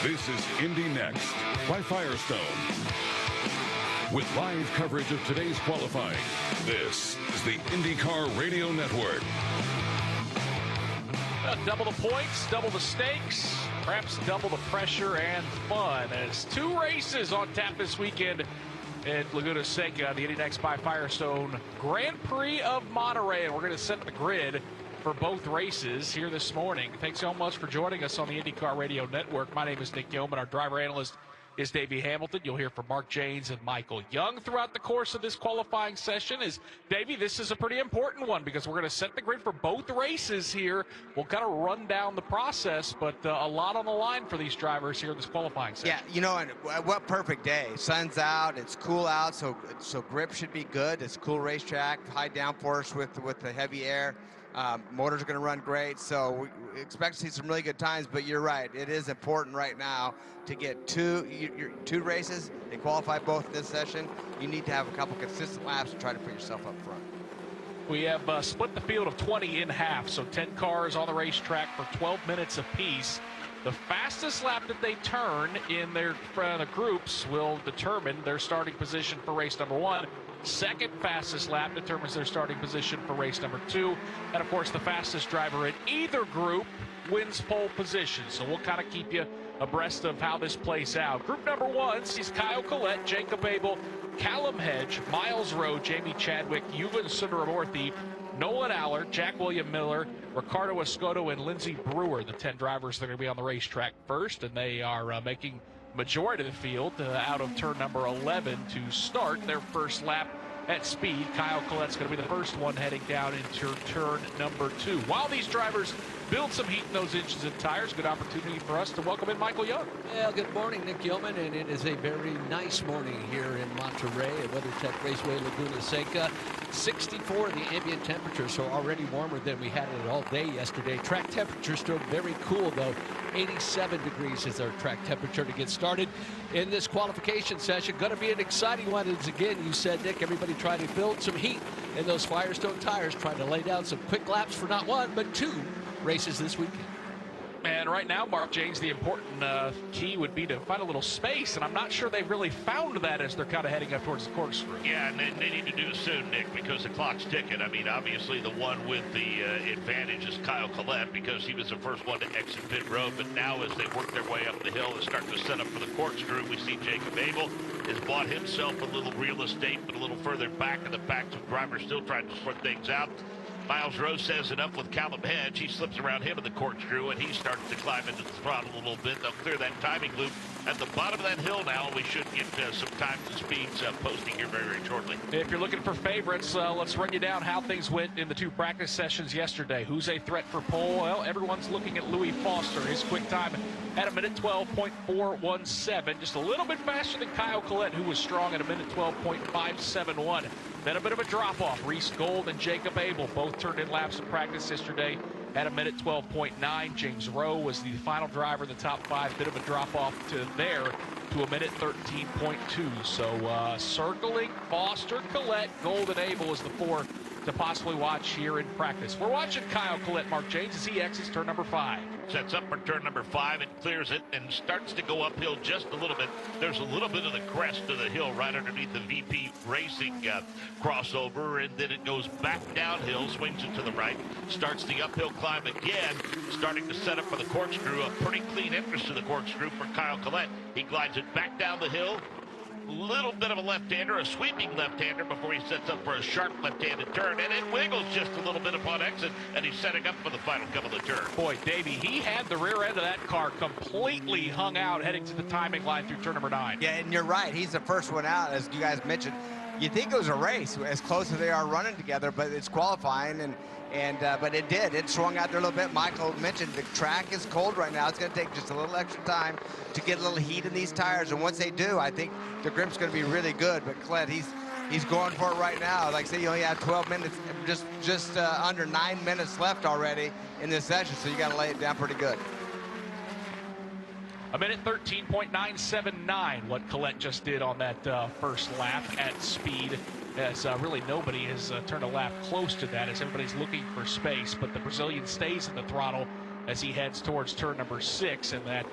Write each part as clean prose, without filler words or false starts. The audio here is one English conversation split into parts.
This is Indy Next by Firestone. With live coverage of today's qualifying, this is the IndyCar Radio Network. Double the points, double the stakes, perhaps double the pressure and fun. As two races on tap this weekend at Laguna Seca, the Indy Next by Firestone Grand Prix of Monterey. And we're going to set the grid for both races here this morning. Thanks so much for joining us on the IndyCar Radio Network. My name is Nick Gilman. Our driver analyst is Davey Hamilton. You'll hear from Mark Janes and Michael Young throughout the course of this qualifying session. Davey, this is a pretty important one because we're going to set the grid for both races here. We'll kind of run down the process, but a lot on the line for these drivers here in this qualifying session. Yeah, you know, and what perfect day. Sun's out, it's cool out, so grip should be good. It's a cool racetrack, high downforce with the heavy air. Motors are going to run great, so we expect to see some really good times, but you're right. It is important right now to get two races. They qualify both this session. You need to have a couple consistent laps to try to put yourself up front. We have split the field of 20 in half, so 10 cars on the racetrack for 12 minutes apiece. The fastest lap that they turn in their the groups will determine their starting position for race number one. Second fastest lap determines their starting position for race number two. And, of course, the fastest driver in either group wins pole position. So we'll kind of keep you abreast of how this plays out. Group number one sees Kyle Collette, Jacob Abel, Callum Hedge, Miles Rowe, Jamie Chadwick, Yuvan Sundaramurthy, Nolan Allard, Jack William Miller, Ricardo Escoto, and Lindsey Brewer, the 10 drivers that are going to be on the racetrack first. And they are making majority of the field out of turn number 11 to start their first lap at speed. Kyle Collette's going to be the first one heading down into turn number 2. While these drivers build some heat in those engines and tires, good opportunity for us to welcome in Michael Young. Well, good morning, Nick Gilman, and it is a very nice morning here in Monterey at WeatherTech Raceway, Laguna Seca. 64 the ambient temperature, so already warmer than we had it all day yesterday. Track temperature still very cool, though. 87 degrees is our track temperature to get started in this qualification session. Going to be an exciting one. As again, you said, Nick, everybody trying to build some heat in those Firestone tires, trying to lay down some quick laps for not one, but two races this weekend. And right now, Mark Janes, the important key would be to find a little space, and I'm not sure they've really found that as they're kind of heading up towards the corkscrew. Yeah, and they need to do it soon, Nick, because the clock's ticking. I mean, obviously the one with the advantage is Kyle Collette because he was the first one to exit pit road, but now as they work their way up the hill and start to set up for the corkscrew, we see Jacob Abel has bought himself a little real estate, but a little further back in the pack, so drivers still trying to sort things out. Miles Rowe says enough with Callum Hedge. He slips around him in the corkscrew, and he starts to climb into the throttle a little bit. They'll clear that timing loop at the bottom of that hill now, and we should get some times and speeds posting here very, very shortly. If you're looking for favorites, let's run you down how things went in the two practice sessions yesterday. Who's a threat for pole? Well, everyone's looking at Louis Foster. His quick time at a minute 12.417, just a little bit faster than Kyle Collette, who was strong at a minute 12.571. Then a bit of a drop-off. Reese Gold and Jacob Abel both turned in laps in practice yesterday at a minute 12.9. James Rowe was the final driver in the top 5. Bit of a drop-off to a minute 13.2. So circling Foster, Collette, Gold, and Abel is the 4 to possibly watch here in practice. We're watching Kyle Collette, Mark Janes, as he exits turn number 5. Sets up for turn number 5 and clears it and starts to go uphill just a little bit. There's a little bit of the crest of the hill right underneath the VP Racing crossover, and then it goes back downhill, swings it to the right, starts the uphill climb again, starting to set up for the corkscrew. A pretty clean entrance to the corkscrew for Kyle Collette. He glides it back down the hill. Little bit of a left-hander, a sweeping left-hander before he sets up for a sharp left-handed turn, and it wiggles just a little bit upon exit, and he's setting up for the final couple of turns. Boy, Davey, he had the rear end of that car completely hung out heading to the timing line through turn number 9. Yeah, and you're right. He's the first one out, as you guys mentioned. You think it was a race, as close as they are running together, but it's qualifying, but it did. It swung out there a little bit. Michael mentioned the track is cold right now. It's going to take just a little extra time to get a little heat in these tires, and once they do, I think the grip's going to be really good. But Collette, he's going for it right now. Like I say, you only have 12 minutes, just under 9 minutes left already in this session, so you got to lay it down pretty good. A minute 13.979, what Collette just did on that first lap at speed, as really nobody has turned a lap close to that, as everybody's looking for space, but the Brazilian stays in the throttle as he heads towards turn number 6. And that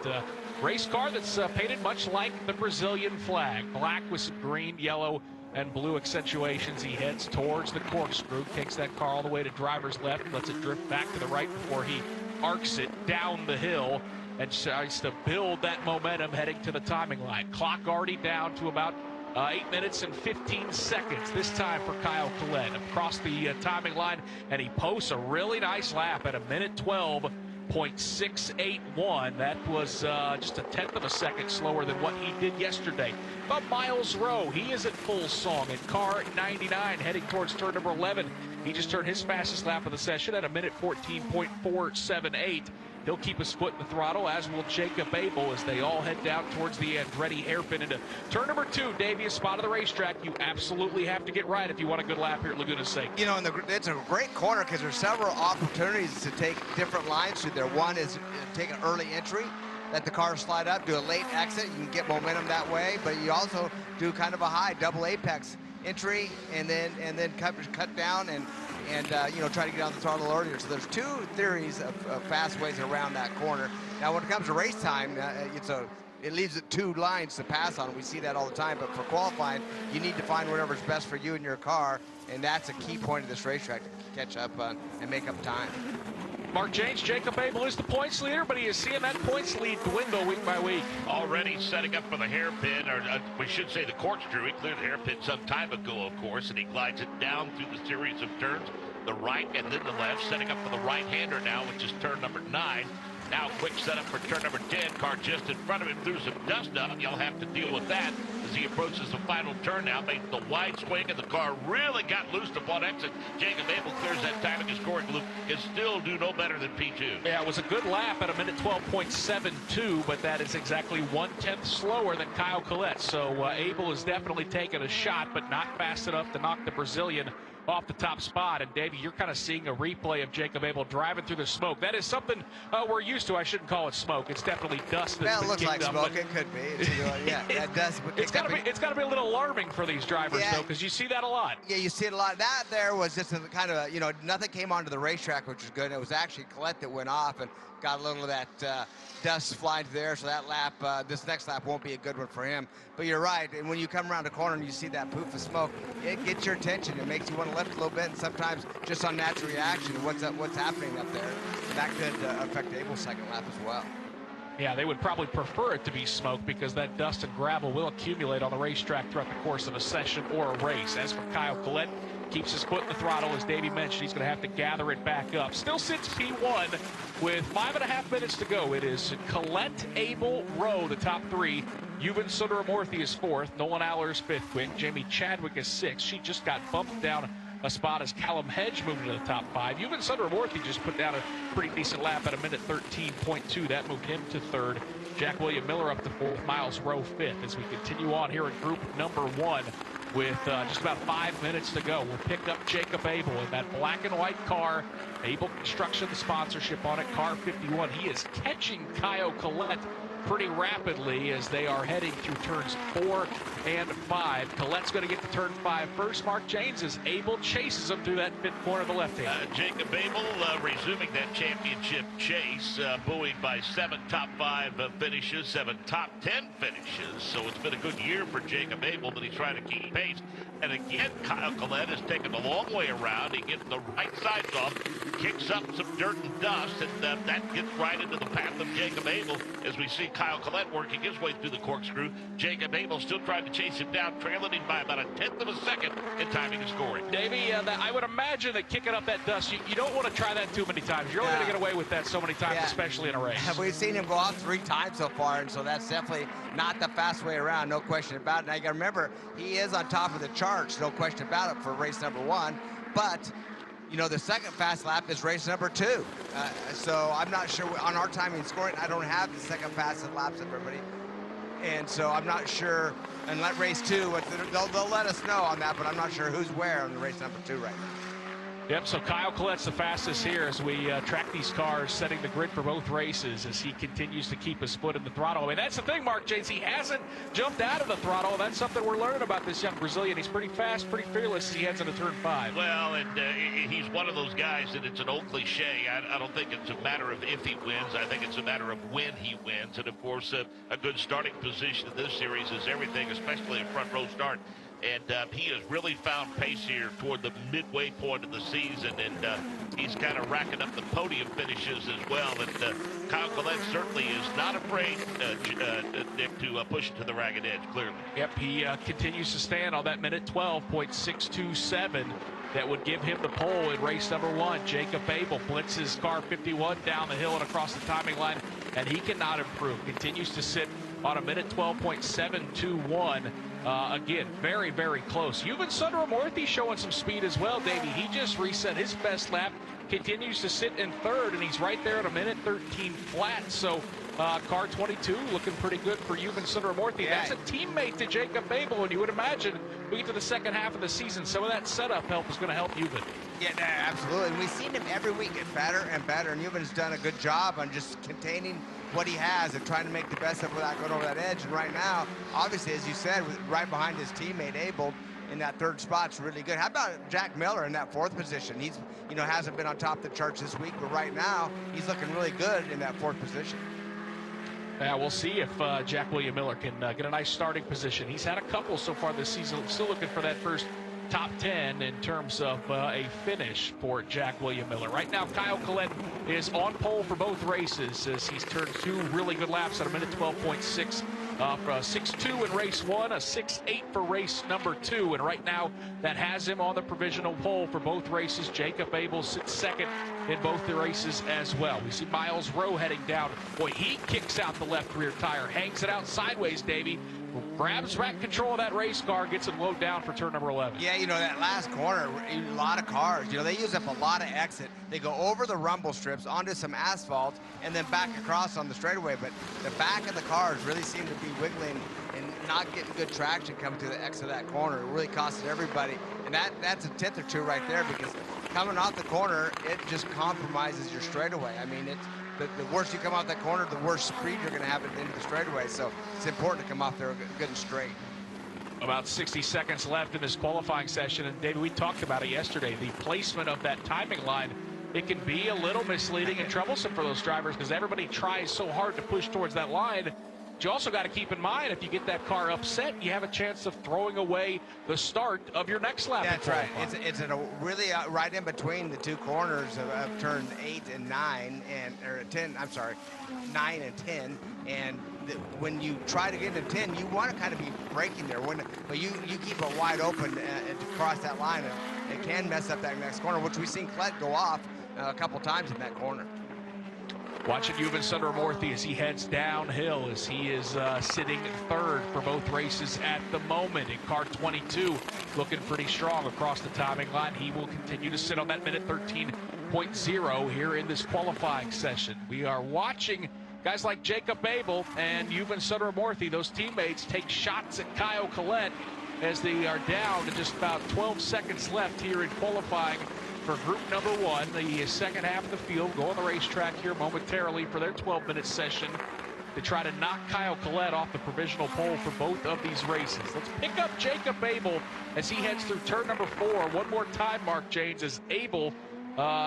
race car that's painted much like the Brazilian flag, black with some green, yellow, and blue accentuations. He heads towards the corkscrew, takes that car all the way to driver's left, lets it drift back to the right before he arcs it down the hill and tries to build that momentum heading to the timing line. Clock already down to about 8 minutes and 15 seconds this time for Kyle Collette across the timing line, and he posts a really nice lap at 1:12.681. That was just a tenth of a second slower than what he did yesterday. But Miles Rowe, he is at full song in car 99 heading towards turn number 11. He just turned his fastest lap of the session at 1:14.478. He'll keep his foot in the throttle, as will Jacob Abel, as they all head down towards the Andretti hairpin into turn number 2. Davey, a spot of the racetrack you absolutely have to get right if you want a good lap here at Laguna Seca. You know, it's a great corner because there's several opportunities to take different lines through there. One is take an early entry, let the car slide up, do a late exit. You can get momentum that way, but you also do kind of a high double apex entry and then cut down and you know, try to get on the throttle earlier. So there's 2 theories of fast ways around that corner. Now, when it comes to race time, it leaves it 2 lines to pass on. We see that all the time. But for qualifying, you need to find whatever's best for you and your car, and that's a key point of this racetrack to catch up on and make up time. Mark James, Jacob Abel is the points leader, but he is seeing that points lead dwindle week by week. Already setting up for the hairpin, or we should say the corkscrew. He cleared the hairpin some time ago, of course, and he glides it down through the series of turns, the right and then the left, setting up for the right-hander now, which is turn number 9. Now quick setup for turn number 10. Car just in front of him threw some dust up. You'll have to deal with that as he approaches the final turn now. Made the wide swing, and the car really got loose upon exit. Jacob Abel clears that timing and scoring loop. Can still do no better than P2. Yeah, it was a good lap at 1:12.72, but that is exactly 1/10 slower than Kyle Collette. So Abel is definitely taking a shot, but not fast enough to knock the Brazilian off the top spot. And Davey, you're kind of seeing a replay of Jacob Abel driving through the smoke. That is something we're used to. I shouldn't call it smoke. It's definitely dust. Well, it looks like smoke. It could be. Yeah, dust. It's got to be a little alarming for these drivers, though, because you see that a lot. Yeah, you see it a lot. That there was just a kind of nothing came onto the racetrack, which was good. It was actually Collette that went off and got a little of that dust flying there. So that lap, this next lap won't be a good one for him. But you're right. And when you come around the corner and you see that poof of smoke, it gets your attention. It makes you want to lift a little bit, and sometimes just on natural reaction, what's happening up there, that could affect Abel's second lap as well. Yeah, they would probably prefer it to be smoke because that dust and gravel will accumulate on the racetrack throughout the course of a session or a race. As for Kyle Collette, keeps his foot in the throttle. As Davey mentioned, he's going to have to gather it back up. Still sits P1 with 5.5 minutes to go. It is Collette, Abel, Rowe, the top 3. Yuvan Sundaramurthy is 4th. Nolan Aller is 5th quick. Jamie Chadwick is 6th. She just got bumped down a spot as Callum Hedge moved into the top 5. Yuvan Sundaramurthy just put down a pretty decent lap at 1:13.2. That moved him to 3rd. Jack William Miller up to 4th. Miles Rowe 5th. As we continue on here in group number 1 with just about 5 minutes to go, we'll pick up Jacob Abel in that black and white car. Abel Construction, the sponsorship on it, car 51. He is catching Kyle Collette pretty rapidly as they are heading through turns 4 and 5. Collette's going to get to turn 5 first. Mark James as Abel chases him through that 5th corner of the left hand. Jacob Abel resuming that championship chase, buoyed by 7 top 5 finishes, 7 top 10 finishes. So it's been a good year for Jacob Abel, but he's trying to keep pace. And again, Kyle Collette has taken the long way around. He gets the right sides off, kicks up some dirt and dust, and that gets right into the path of Jacob Abel as we see Kyle Collette working his way through the corkscrew. Jacob Abel still trying to chase him down, trailing him by about 1/10 of a second in timing and scoring. Davey, I would imagine that kicking up that dust, you don't want to try that too many times. You're only going to get away with that so many times, especially in a race. We've seen him go off 3 times so far, and so that's definitely not the fast way around, no question about it. Now you got to remember, he is on top of the charts, no question about it, for race number 1, but the second fast lap is race number 2. So I'm not sure on our timing and scoring. I don't have the second fastest laps of everybody. And so I'm not sure, and race 2, they'll let us know on that, but I'm not sure who's where on the race number 2 right now. Yep, so Kyle Collette's the fastest here as we track these cars, setting the grid for both races as he continues to keep his foot in the throttle. I mean, that's the thing, Mark James. He hasn't jumped out of the throttle. That's something we're learning about this young Brazilian. He's pretty fast, pretty fearless as he heads into turn 5. Well, and he's one of those guys, and it's an old cliche. I don't think it's a matter of if he wins. I think it's a matter of when he wins. And, of course, a good starting position in this series is everything, especially a front row start. And he has really found pace here toward the midway point of the season, and he's kind of racking up the podium finishes as well. And Kyle Collette certainly is not afraid, Nick, to push it to the ragged edge, clearly. Yep, he continues to stand on that minute 12.627. That would give him the pole in race number 1. Jacob Abel blitzes car 51 down the hill and across the timing line, and he cannot improve. Continues to sit on a minute 12.721. Again, very, very close. Yuven Sundaramurthy showing some speed as well, Davey. He just reset his best lap, continues to sit in 3rd, and he's right there at a minute 13 flat. So car 22 looking pretty good for Yuven Sundaramurthy. Yeah. That's a teammate to Jacob Abel, and you would imagine we get to the second half of the season, some of that setup help is going to help Yuven. Yeah, absolutely. And we've seen him every week get better and better, and Yuven's done a good job on just containing what he has and trying to make the best of it without going over that edge. And right now, obviously, as you said, right behind his teammate Abel in that 3rd spot's really good. How about Jack Miller in that 4th position? He's, hasn't been on top of the charts this week, but right now he's looking really good in that 4th position. Yeah, we'll see if Jack William Miller can get a nice starting position. He's had a couple so far this season. Still looking for that first top 10 in terms of a finish for Jack William Miller. Right now, Kyle Collette is on pole for both races as he's turned 2 really good laps at a minute 12.6. 6.2 in race 1, a 6.8 for race number 2, and right now that has him on the provisional pole for both races. Jacob Abel sits 2nd in both the races as well. We see Miles Rowe heading down. Boy, he kicks out the left rear tire, hangs it out sideways, Davey. Grabs back control of that race car, gets it low down for turn number 11. Yeah, that last corner, a lot of cars, they use up a lot of exit. They go over the rumble strips onto some asphalt and then back across on the straightaway. But the back of the cars really seem to be wiggling and not getting good traction coming through the exit of that corner. It really costed everybody. And that's a 10th or 2 right there, because coming off the corner, it just compromises your straightaway. I mean, it's the worse you come off that corner, the worse speed you're going to have at the end of the straightaway. So it's important to come off there good and straight. About 60 seconds left in this qualifying session, and David, we talked about it yesterday. The placement of that timing line, it can be a little misleading and troublesome for those drivers because everybody tries so hard to push towards that line. But you also got to keep in mind, if you get that car upset, you have a chance of throwing away the start of your next lap. That's right. It's really right in between the 2 corners of turn 8 and 9, or 10. I'm sorry, 9 and 10. And when you try to get into 10, you want to kind of be braking there. But you keep it wide open to cross that line, and it can mess up that next corner, which we've seen Collette go off a couple times in that corner. Watching Yuven Sundaramurthy as he heads downhill, as he is sitting 3rd for both races at the moment in car 22, looking pretty strong across the timing line. He will continue to sit on that minute 13.0 here in this qualifying session. We are watching guys like Jacob Abel and Yuven Sundaramurthy, those teammates, take shots at Kyle Collette as they are down to just about 12 seconds left here in qualifying for group number 1, the second half of the field. Go on the racetrack here momentarily for their 12-minute session to try to knock Kyle Collette off the provisional pole for both of these races. Let's pick up Jacob Abel as he heads through turn number 4. One more time, Mark James, as Abel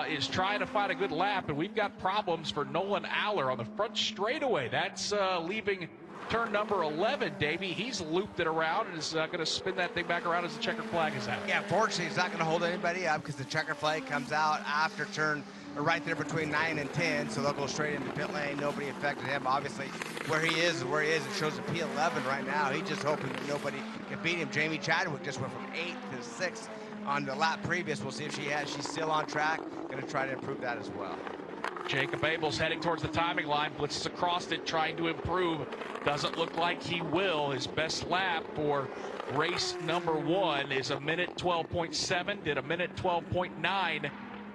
is trying to find a good lap, and we've got problems for Nolan Aller on the front straightaway. That's leaving turn number 11, Davey. He's looped it around and is going to spin that thing back around as the checker flag is out. Yeah, fortunately, he's not going to hold anybody up because the checker flag comes out after turn, right there between 9 and 10, so they'll go straight into pit lane. Nobody affected him. Obviously, where he is. It shows a P11 right now. He's just hoping that nobody can beat him. Jamie Chadwick just went from 8th to 6th on the lap previous. We'll see if she's still on track. Going to try to improve that as well. Jacob Abel's heading towards the timing line, blitzes across it, trying to improve. Doesn't look like he will. His best lap for race number 1 is a minute 12.7, did a minute 12.9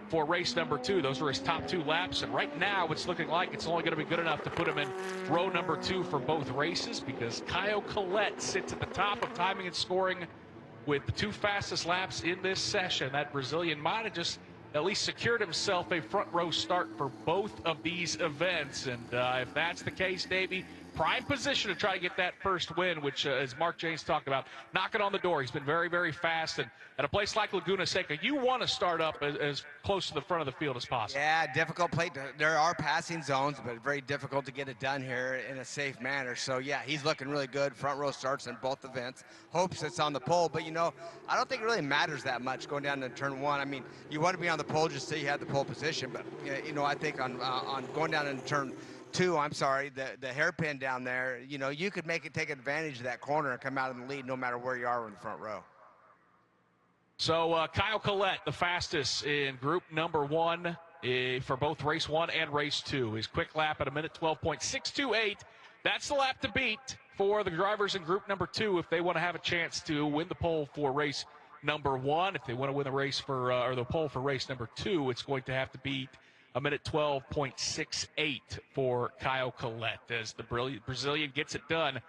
for race number 2. Those are his top 2 laps, and right now it's looking like it's only going to be good enough to put him in row number 2 for both races, because Kyle Collette sits at the top of timing and scoring with the 2 fastest laps in this session. That Brazilian might have just at least secured himself a front row start for both of these events. And if that's the case, Davey, prime position to try to get that first win, which, as Mark James talked about, knocking on the door. He's been very, very fast. And at a place like Laguna Seca, you want to start up as close to the front of the field as possible. Yeah, difficult plate. There are passing zones, but very difficult to get it done here in a safe manner. So, yeah, he's looking really good. Front row starts in both events. Hopes it's on the pole. But, you know, I don't think it really matters that much going down to turn one. I mean, you want to be on the pole just so you have the pole position. But, you know, I think on going down in turn two, the hairpin down there, you know, you could take advantage of that corner and come out in the lead no matter where you are in the front row. So Kyle Collette, the fastest in group number one for both race one and race two. His quick lap at 1:12.628. That's the lap to beat for the drivers in group number two if they want to have a chance to win the pole for race number one. If they want to win the race or the pole for race number two, it's going to have to beat 1:12.68 for Kyle Collette as the Brazilian gets it done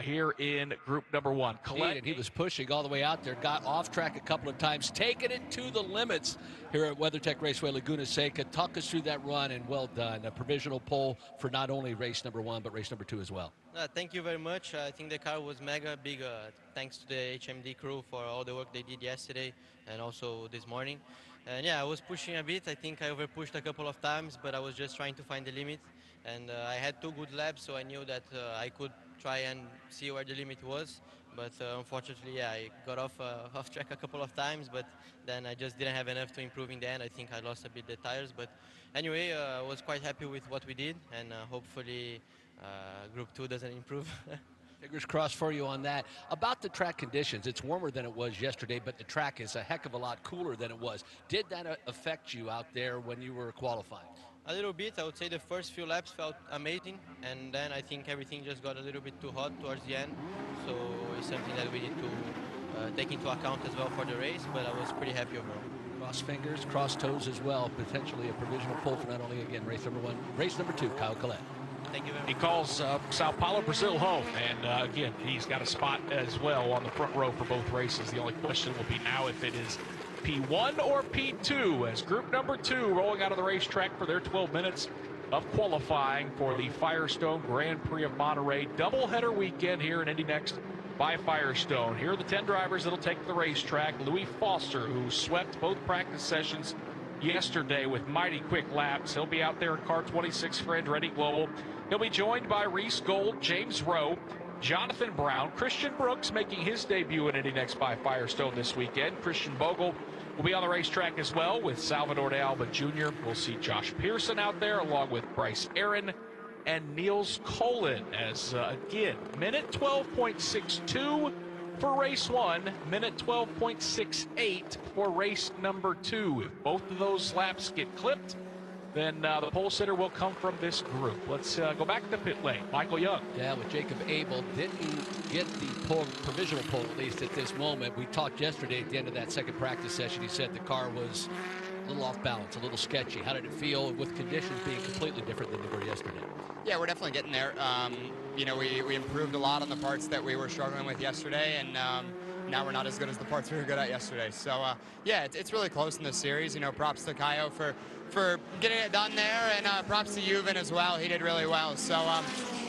here in group number one. Collette, and he was pushing all the way out there, got off track a couple of times, taking it to the limits here at WeatherTech Raceway Laguna Seca. Talk us through that run, and well done. A provisional pole for not only race number one, but race number two as well. Thank you very much. I think the car was mega big. Thanks to the HMD crew for all the work they did yesterday and also this morning. And yeah, I was pushing a bit. I think I overpushed a couple of times, but I was just trying to find the limit. And I had 2 good laps, so I knew that I could try and see where the limit was. But unfortunately, yeah, I got off track a couple of times, but then I just didn't have enough to improve in the end. I think I lost a bit the tires, but anyway, I was quite happy with what we did, and hopefully Group 2 doesn't improve. Fingers crossed for you on that. About the track conditions, it's warmer than it was yesterday, but the track is a heck of a lot cooler than it was. Did that affect you out there when you were qualifying? A little bit. I would say the first few laps felt amazing, and then I think everything just got a little bit too hot towards the end. So it's something that we need to take into account as well for the race, but I was pretty happy overall. Cross fingers, cross toes as well. Potentially a provisional pole for not only, again, race number one, race number two, Kyle Collette. Thank you very much. He calls Sao Paulo, Brazil home, and again, he's got a spot as well on the front row for both races. The only question will be now if it is P1 or P2 as group number two rolling out of the racetrack for their 12 minutes of qualifying for the Firestone Grand Prix of Monterey doubleheader weekend here in Indy Next by Firestone. Here are the 10 drivers that'll take the racetrack. Louis Foster, who swept both practice sessions yesterday with mighty quick laps. He'll be out there in car 26 for Andretti Global. He'll be joined by Reese Gold, James Rowe, Jonathan Brown, Christian Brooks making his debut in Indy Next by Firestone this weekend. Christian Bogle will be on the racetrack as well with Salvador de Alba Jr. We'll see Josh Pearson out there along with Bryce Aaron and Niels Colin as, again, minute 12.62 for race one, minute 12.68 for race number two. If both of those laps get clipped, then the pole sitter will come from this group. Let's go back to pit lane. Michael Young. Yeah, with Jacob Abel, didn't get the pole, provisional pole at least at this moment. We talked yesterday at the end of that second practice session. He said the car was a little off balance, a little sketchy. How did it feel with conditions being completely different than they were yesterday? Yeah, we're definitely getting there. You know, we improved a lot on the parts that we were struggling with yesterday, and now we're not as good as the parts we were good at yesterday. So, yeah, it's really close in this series. You know, props to Kaio for getting it done there, and props to Yuvan as well. He did really well. So,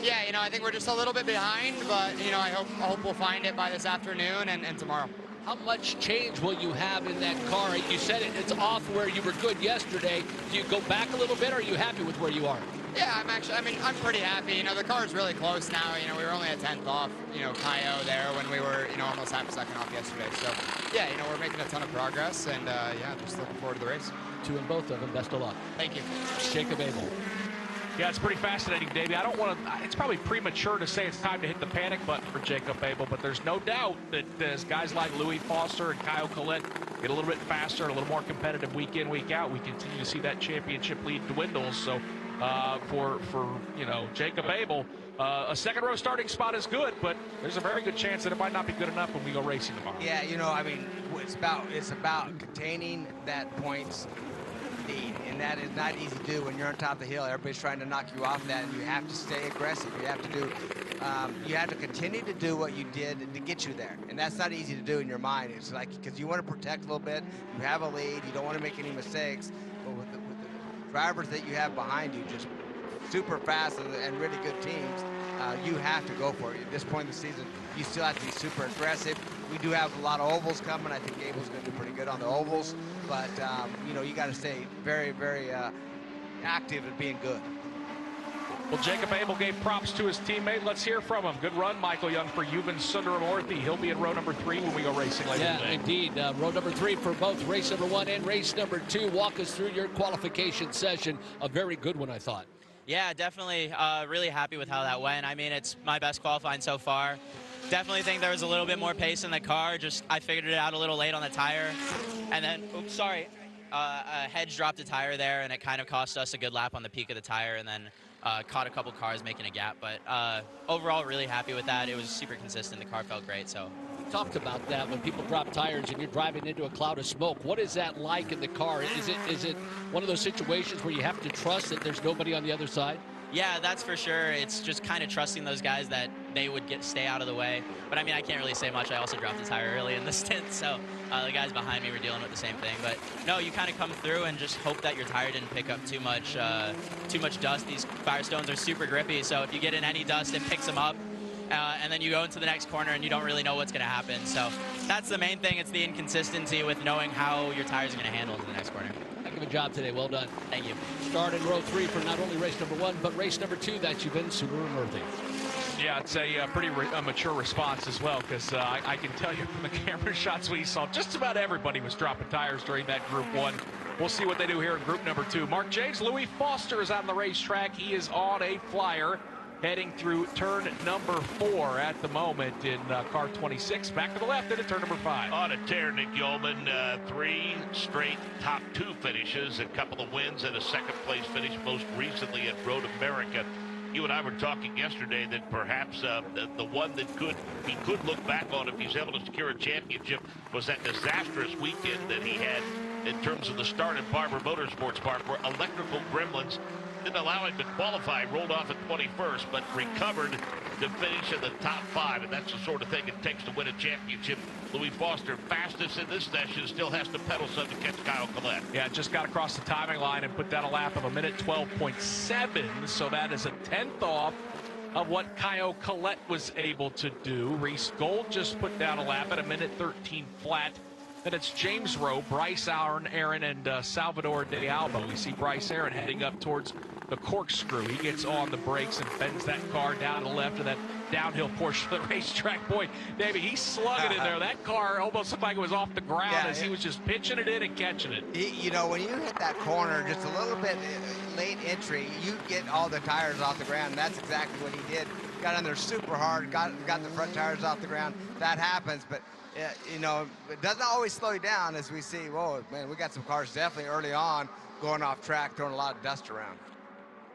yeah, you know, I think we're just a little bit behind, but, you know, I hope we'll find it by this afternoon and tomorrow. How much change will you have in that car? You said it's off where you were good yesterday. Do you go back a little bit, or are you happy with where you are? Yeah, I'm pretty happy. You know, the car's really close now. You know, we were only a 10th off, you know, Kaio there when we were, you know, almost half a second off yesterday. So, yeah, you know, we're making a ton of progress, and, yeah, just looking forward to the race. Two in both of them. Best of luck. Thank you. Jacob Abel. Yeah, it's pretty fascinating, Davey. I don't want to, it's probably premature to say it's time to hit the panic button for Jacob Abel, but there's no doubt that as guys like Louis Foster and Kyle Collette get a little bit faster, a little more competitive week in, week out, we continue to see that championship lead dwindle. So for you know, Jacob Abel, a second row starting spot is good, but there's a very good chance that it might not be good enough when we go racing tomorrow. Yeah, you know, I mean, it's about containing that points lead, and that is not easy to do when you're on top of the hill. Everybody's trying to knock you off that, and you have to stay aggressive. You have to do, you have to continue to do what you did to get you there, and that's not easy to do in your mind. It's like, because you want to protect a little bit, you have a lead, you don't want to make any mistakes, but with the drivers that you have behind you, just super fast and really good teams, you have to go for it. At this point in the season, you still have to be super aggressive. We do have a lot of ovals coming. I think Abel's going to do pretty good on the ovals, but you know, you got to stay very, very active and being good. Well, Jacob Abel gave props to his teammate. Let's hear from him. Good run, Michael Young, for Yuvan Sundaramurthy. He'll be in row number 3 when we go racing later today. Yeah, indeed. Row number 3 for both race number 1 and race number 2. Walk us through your qualification session. A very good one, I thought. Yeah, definitely. Really happy with how that went. I mean, it's my best qualifying so far. Definitely think there was a little bit more pace in the car. Just I figured it out a little late on the tire. And then, oops, sorry. A hedge dropped a tire there, and it kind of cost us a good lap on the peak of the tire, and then caught a couple cars making a gap. But overall, really happy with that. It was super consistent. The car felt great. So we talked about that when people drop tires and you're driving into a cloud of smoke. What is that like in the car? Is it one of those situations where you have to trust that there's nobody on the other side? Yeah, that's for sure. It's just kind of trusting those guys that they would stay out of the way. But I mean, I can't really say much. I also dropped the tire early in the stint, so the guys behind me were dealing with the same thing. But no, you kind of come through and just hope that your tire didn't pick up too much dust. These Firestones are super grippy, so if you get in any dust, it picks them up. And then you go into the next corner and you don't really know what's going to happen. So that's the main thing. It's the inconsistency with knowing how your tires are going to handle into the next corner. Heck of a job today. Well done. Thank you. Start in row 3 for not only race number 1, but race number 2. That's Yuvan Sundaramurthy. Yeah, it's a pretty mature response as well, because I can tell you from the camera shots we saw, just about everybody was dropping tires during that Group 1. We'll see what they do here in Group number 2. Mark James, Louis Foster is out on the racetrack. He is on a flyer, heading through turn number 4 at the moment in car 26. Back to the left into turn number 5. On a tear, Nick Yeoman, 3 straight top 2 finishes, a couple of wins, and a second place finish most recently at Road America. You and I were talking yesterday that perhaps the one that he could look back on if he's able to secure a championship was that disastrous weekend that he had in terms of the start at Barber Motorsports Park, where electrical gremlins didn't allow him to qualify, rolled off at 21st, but recovered to finish in the top 5, and that's the sort of thing it takes to win a championship. Louis Foster, fastest in this session, still has to pedal some to catch Kyle Collette. Yeah, just got across the timing line and put down a lap of 1:12.7, so that is a 10th off of what Kyle Collette was able to do. Reese Gold just put down a lap at 1:13 flat. Then it's James Rowe, Bryce Aaron, and Salvador De Alba. We see Bryce Aaron heading up towards the corkscrew. He gets on the brakes and bends that car down to the left of that downhill portion of the racetrack. Boy, David, he slung it in there. That car almost looked like it was off the ground as he was just pitching it in and catching it. You know, when you hit that corner just a little bit late entry, you get all the tires off the ground. And that's exactly what he did. Got in there super hard, got the front tires off the ground. That happens, but you know, it doesn't always slow you down, as we see. Whoa, man, we got some cars definitely early on going off track, throwing a lot of dust around.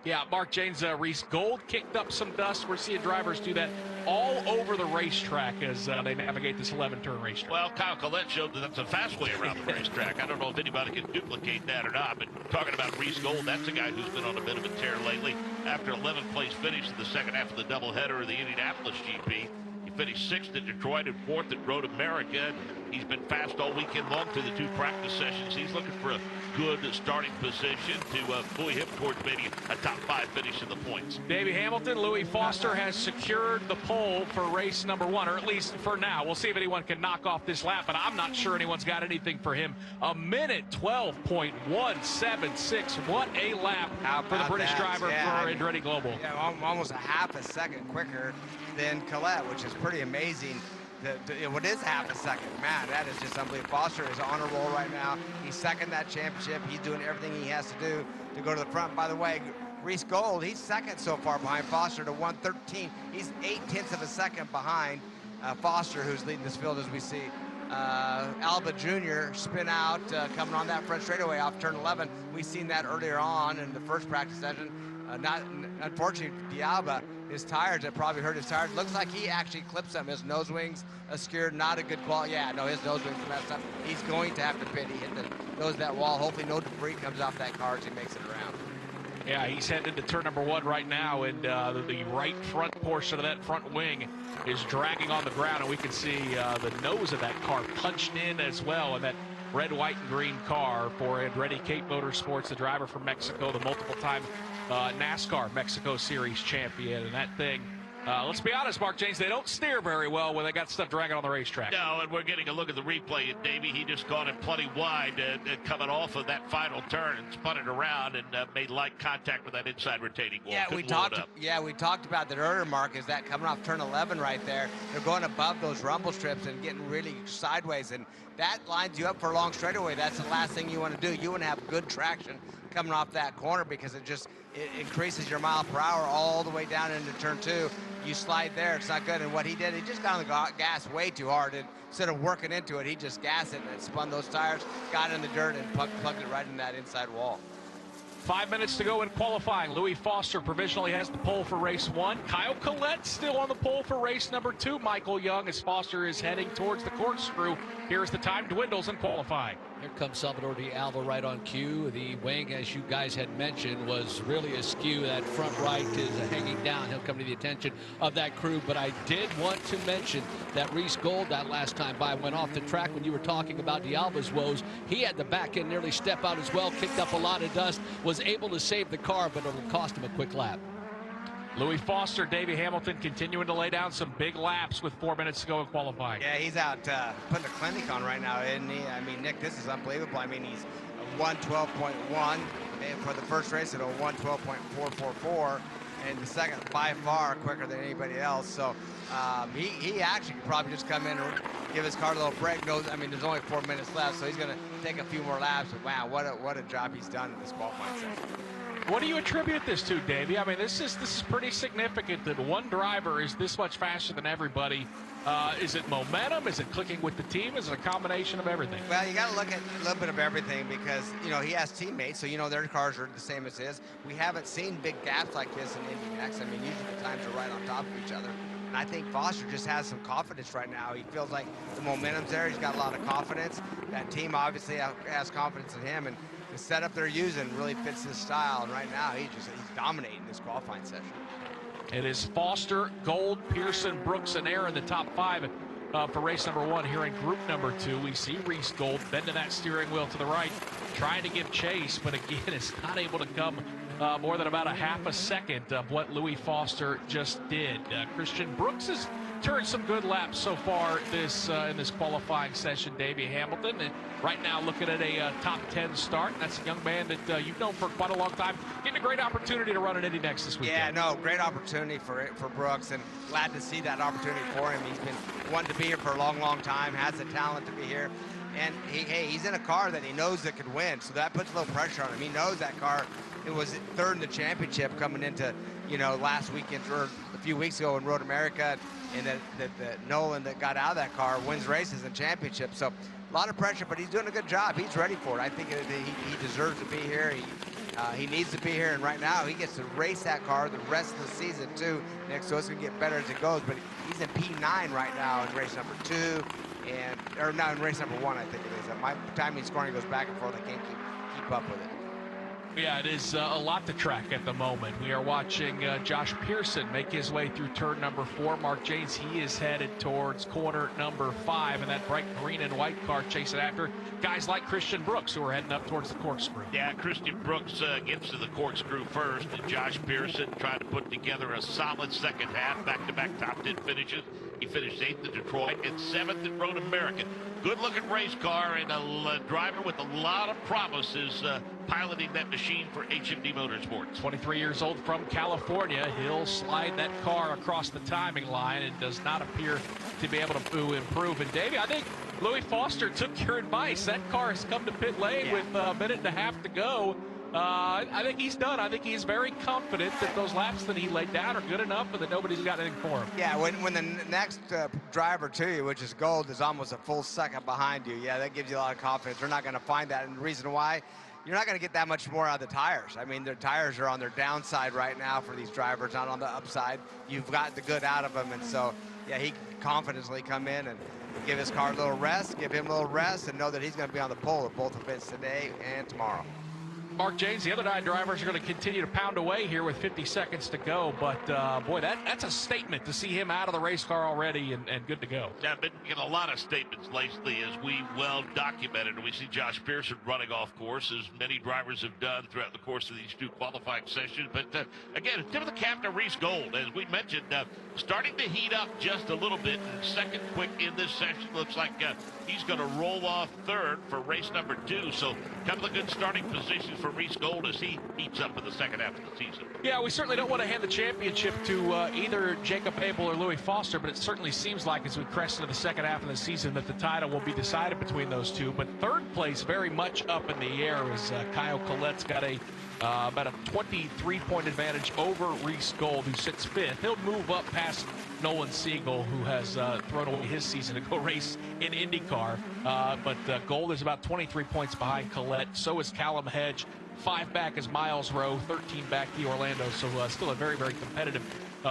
Yeah, Mark James, Reese Gold kicked up some dust. We're seeing drivers do that all over the racetrack as they navigate this 11-turn racetrack. Well, Kyle Collette showed that that's a fast way around the racetrack. I don't know if anybody can duplicate that or not, but talking about Reese Gold, that's a guy who's been on a bit of a tear lately. After 11th place finish in the second half of the doubleheader of the Indianapolis GP, he finished 6th at Detroit and 4th at Road America. He's been fast all weekend long through the 2 practice sessions. He's looking for a good starting position to buoy him towards maybe a top 5 finish in the points. Davey Hamilton, Louis Foster has secured the pole for race number 1, or at least for now. We'll see if anyone can knock off this lap, but I'm not sure anyone's got anything for him. 1:12.176. What a lap for the British driver for Andretti Global. Yeah, almost a half a second quicker than Collette, which is pretty amazing. What is half a second? Man, that is just unbelievable. Foster is on a roll right now. He's second that championship. He's doing everything he has to do to go to the front. By the way, Reese Gold, he's second so far behind Foster to 1:13. He's 0.8 of a second behind Foster, who's leading this field as we see. Alba Jr. spin out, coming on that front straightaway off turn 11. We've seen that earlier on in the first practice session. Unfortunately, D'Alba, his tires, that probably hurt his tires. Looks like he actually clipped some. His nose wings obscured, not a good quality. Yeah, no, his nose wings messed up. He's going to have to pit. He hit the nose of that wall. Hopefully no debris comes off that car as he makes it around. Yeah, he's heading into turn number 1 right now, and the right front portion of that front wing is dragging on the ground, and we can see the nose of that car punched in as well, and that red, white, and green car for Andretti Cape Motorsports, the driver from Mexico, the multiple-time NASCAR Mexico Series champion, and that thing, let's be honest, Mark James, they don't steer very well when they got stuff dragging on the racetrack. No, and we're getting a look at the replay, and Davey, he just caught it plenty wide coming off of that final turn and spun it around and made light contact with that inside retaining wall. Yeah, we talked about that earlier, Mark, is that coming off turn 11 right there, they're going above those rumble strips and getting really sideways, and that lines you up for a long straightaway. That's the last thing you want to do. You want to have good traction coming off that corner because it increases your mile per hour all the way down into turn 2. You slide there, it's not good. And what he did, he just got on the gas way too hard. And instead of working into it, he just gassed it and spun those tires, got in the dirt, and plugged it right in that inside wall. 5 minutes to go in qualifying. Louis Foster provisionally has the pole for race 1. Kyle Collette still on the pole for race number 2. Michael Young, as Foster is heading towards the corkscrew. Here's the time dwindles in qualifying. Here comes Salvador D'Alba right on cue. The wing, as you guys had mentioned, was really askew. That front right is hanging down. He'll come to the attention of that crew. But I did want to mention that Reese Gold, that last time by, went off the track when you were talking about D'Alba's woes. He had the back end nearly step out as well, kicked up a lot of dust, was able to save the car, but it'll cost him a quick lap. Louis Foster, Davey Hamilton continuing to lay down some big laps with 4 minutes to go in qualifying. Yeah, he's out putting a clinic on right now, isn't he? I mean, Nick, this is unbelievable. I mean, he's a 112.1 for the first race at a 112.444, and the second by far quicker than anybody else. So he actually could probably just come in and give his car a little break. I mean, there's only 4 minutes left, so he's going to take a few more laps. But wow, what a job he's done in this qualifying session. What do you attribute this to, Davey? I mean, this is pretty significant that one driver is this much faster than everybody. Is it momentum? Is it clicking with the team? Is it a combination of everything? Well, you got to look at a little bit of everything because, you know, he has teammates, so, you know, their cars are the same as his. We haven't seen big gaps like this in Indy NXT. I mean, usually the times are right on top of each other. And I think Foster just has some confidence right now. He feels like the momentum's there. He's got a lot of confidence. That team obviously has confidence in him. And the setup they're using really fits his style, and right now he's dominating this qualifying session. It is Foster, Gold, Pearson, Brooks, and Aaron, the top 5 for race number 1. Here in group number 2, we see Reese Gold bending that steering wheel to the right, trying to give chase, but again, it's not able to come more than about a half a second of what Louis Foster just did. Christian Brooks has turned some good laps so far in this qualifying session, Davey Hamilton. And right now looking at a top 10 start. That's a young man that you've known for quite a long time. Getting a great opportunity to run an Indy NXT this weekend. Yeah, no, great opportunity for Brooks, and glad to see that opportunity for him. He's been wanting to be here for a long, long time, has the talent to be here. And he's in a car that he knows that could win, so that puts a little pressure on him. He knows that car, it was third in the championship coming into, you know, last weekend or a few weeks ago in Road America, and that Nolan that got out of that car wins races and championships. So a lot of pressure, but he's doing a good job. He's ready for it. I think he deserves to be here. He needs to be here, and right now he gets to race that car the rest of the season too, Nick, so it's going to get better as it goes. But he's in P9 right now in race number 2, or now in race number 1, I think it is. My timing scoring goes back and forth. I can't keep up with it. Yeah, it is a lot to track at the moment. We are watching Josh Pearson make his way through turn number 4. Mark James, he is headed towards corner number 5, and that bright green and white car chasing after guys like Christian Brooks, who are heading up towards the corkscrew. Yeah, Christian Brooks gets to the corkscrew first, and Josh Pearson trying to put together a solid second half, back-to-back top 10 finishes. He finished 8th in Detroit and 7th in Road America. Good-looking race car and a driver with a lot of promises piloting that machine for HMD Motorsports. 23 years old from California. He'll slide that car across the timing line and does not appear to be able to improve. And Davey, I think Louis Foster took your advice. That car has come to pit lane with a minute and a half to go. I think he's done. I think he's very confident that those laps that he laid down are good enough and that nobody's got anything for him. Yeah, when the next driver to you, which is Gold, is almost a full second behind you, yeah, that gives you a lot of confidence. They're not going to find that. And the reason why, you're not going to get that much more out of the tires. I mean, their tires are on their downside right now for these drivers, not on the upside. You've got the good out of them, and so, yeah, he can confidently come in and give his car a little rest, give him a little rest, and know that he's going to be on the pole at both events today and tomorrow. Mark James, the other 9 drivers are going to continue to pound away here with 50 seconds to go. But, boy, that's a statement to see him out of the race car already and good to go. Yeah, I've been getting a lot of statements lately, as we well documented. We see Josh Pearson running off course, as many drivers have done throughout the course of these 2 qualifying sessions. But, again, tip of the cap to Reese Gold. As we mentioned, starting to heat up just a little bit. Second quick in this session. Looks like he's going to roll off third for race number 2. So, a couple of good starting positions for Reese Gold as he heats up in the second half of the season. Yeah, we certainly don't want to hand the championship to either Jacob Abel or Louis Foster, but it certainly seems like as we crest into the second half of the season that the title will be decided between those 2. But third place very much up in the air as Kyle Collette's got about a 23-point advantage over Reese Gold, who sits 5th. He'll move up past Nolan Siegel, who has thrown away his season to go race in IndyCar. But Gold is about 23 points behind Collette. So is Callum Hedge. 5 back is Miles Rowe, 13 back the Orlando. So still a very, very competitive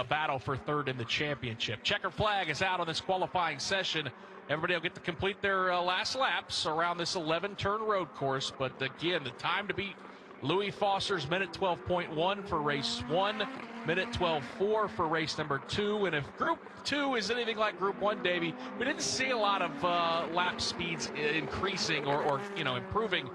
battle for third in the championship. Checker flag is out on this qualifying session. Everybody will get to complete their last laps around this 11-turn road course. But again, the time to beat Louis Foster's minute 12.1 for race 1, minute 12.4 for race number 2. And if Group 2 is anything like Group 1, Davey, we didn't see a lot of lap speeds increasing or improving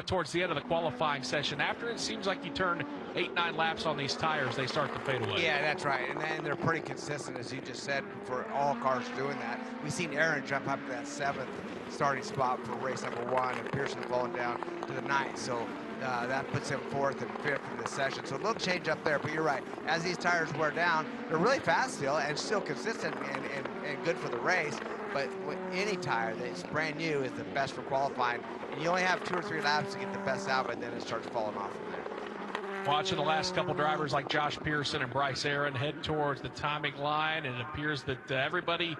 towards the end of the qualifying session. After it seems like you turn 8-9 laps on these tires, they start to fade away. Yeah, that's right. And then they're pretty consistent, as you just said, for all cars doing that. We've seen Aaron jump up to that 7th starting spot for race number 1, and Pearson falling down to the 9th. So that puts him 4th and 5th in the session. So a little change up there, but you're right. As these tires wear down, they're really fast still and still consistent and good for the race. But any tire that's brand new is the best for qualifying. And you only have 2 or 3 laps to get the best out of it, then it starts falling off from there. Watching the last couple drivers like Josh Pearson and Bryce Aaron head towards the timing line, and it appears that everybody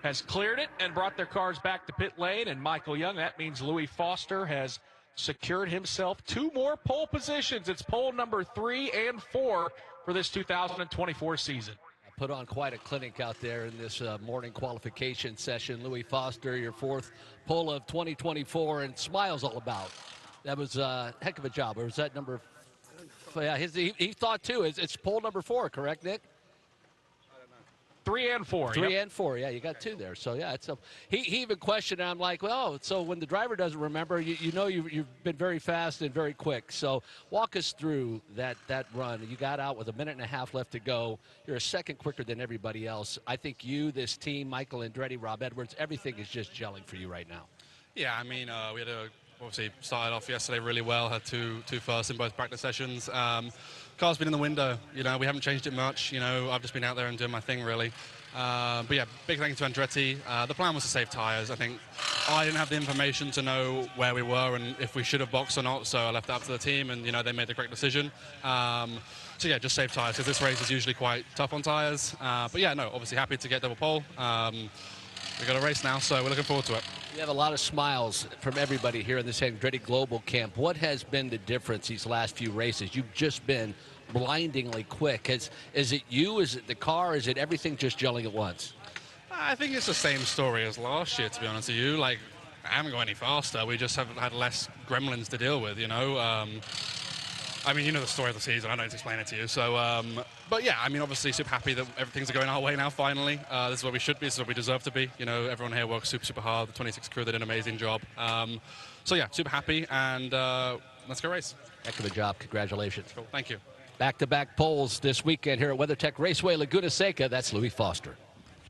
has cleared it and brought their cars back to pit lane. And Michael Young, that means Louis Foster has secured himself 2 more pole positions. It's pole number 3 and 4 for this 2024 season. Put on quite a clinic out there in this morning qualification session. Louis Foster, your 4th pole of 2024, and smiles all about. That was a heck of a job. Or was that number? Yeah, he thought too. It's pole number 4, correct, Nick? 3 and 4. 3 yep. and 4. Yeah, you got 2 there. So yeah, it's a. He even questioned. I'm like, well, so when the driver doesn't remember, you know you've been very fast and very quick. So walk us through that run. You got out with 1.5 minutes left to go. You're a second quicker than everybody else. I think you, this team, Michael Andretti, Rob Edwards, everything is just gelling for you right now. Yeah, I mean, we had obviously started off yesterday really well. Had two firsts in both practice sessions. Car's been in the window, we haven't changed it much. I've just been out there and doing my thing, really. But yeah, big thank you to Andretti. The plan was to save tyres. I think I didn't have the information to know where we were and if we should have boxed or not, so I left that up to the team, and they made the correct decision. So yeah, just save tyres, because this race is usually quite tough on tyres. But yeah, no, obviously happy to get double pole. We've got a race now, so we're looking forward to it. You have a lot of smiles from everybody here in this Andretti Global Camp. What has been the difference these last few races? You've just been blindingly quick. Is it you? Is it the car? Is it everything just gelling at once? I think it's the same story as last year, to be honest with you. Like, I haven't gone any faster. We just haven't had less gremlins to deal with, I mean, you know the story of the season. I don't need to explain it to you. So, but yeah, I mean, obviously super happy that everything's going our way now, finally. This is where we should be. This is where we deserve to be. Everyone here works super, super hard. The 26 crew, they did an amazing job. So yeah, super happy, and let's go race. Heck of a job. Congratulations. Cool. Thank you. Back-to-back poles this weekend here at WeatherTech Raceway, Laguna Seca. That's Louis Foster.